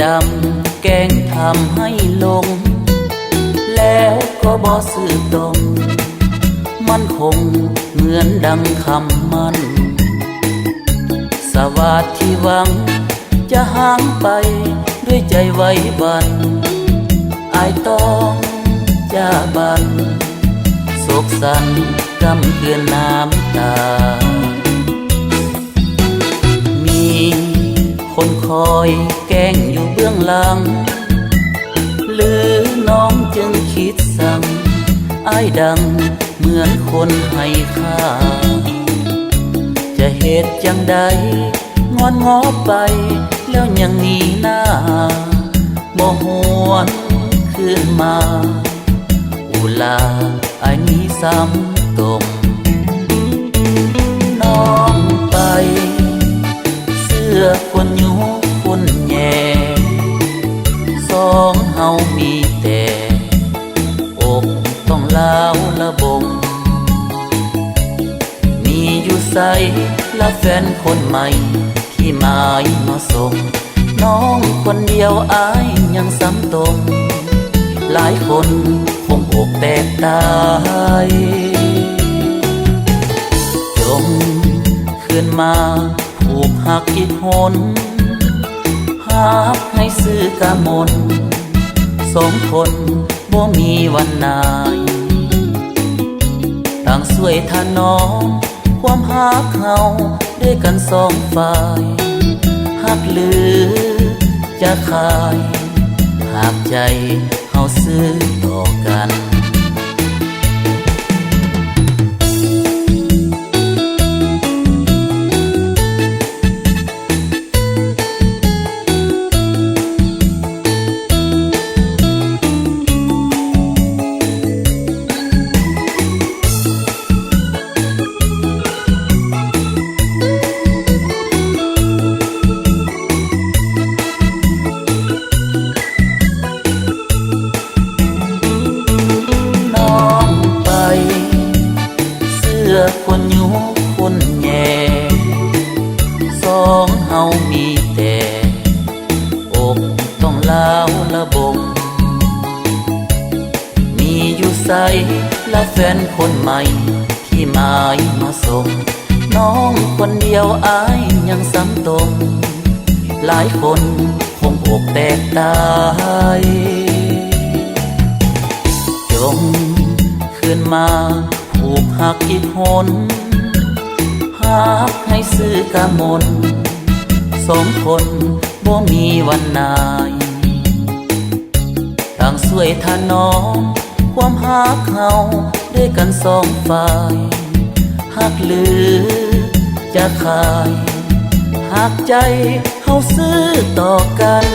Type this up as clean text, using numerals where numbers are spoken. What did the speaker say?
ดำแกล้งทำให้หลงแล้วก็บ่ซื่อตรงมันคงเหมือนดังคำมันสวัสดิ์ที่หวังจะห่างไปด้วยใจไว้บันอายต้องจะบันโศกสันกำเกลือนน้ำตามีคนคอยแกล้งอยู่เบื้องหลังหรือน้องจึงคิดสั่งอายดังเหมือนคนให้ค่าจะเหตุจังใดงอนงอไปแล้วยังหนีหน้าบ่หวนคืนมาอุลาอันนี้ซ้ำตมน้องไปเสื้อคนยุคนแย่สองเฮามีแต่อกต้องลาวละบงมีอยู่ใสละแฟนคนใหม่ที่หมายมาส่งน้องคนเดียวอายยังซ้ำตรงหลายคนคงอกแตกตายจงคืนมาผูกหักอีกหนหักให้ซื้อกะมนสองคนบ่มีวันนายต่างสวยทานน้องความหักเฮาด้วยกันสองฝ่ายหักหรือจะขายหากใจเฮาซื้อต่อกันคนยุคนแย่สองเฮามีแต่อกต้องลาวละบงมีอยู่ใสละแฟนคนใหม่ที่หมายมาส่งน้องคนเดียวอายยังซ้ำตรงหลายคนคงอกแตกตายจงคืนมาผูกหักอีกหนหักให้ซื้อกะมนสองคนบ่มีวันนายต่างสวยทานน้องความหักเฮาด้วยกันสองฝ่ายหักหรือจะขายหักใจเฮาซื้อต่อกัน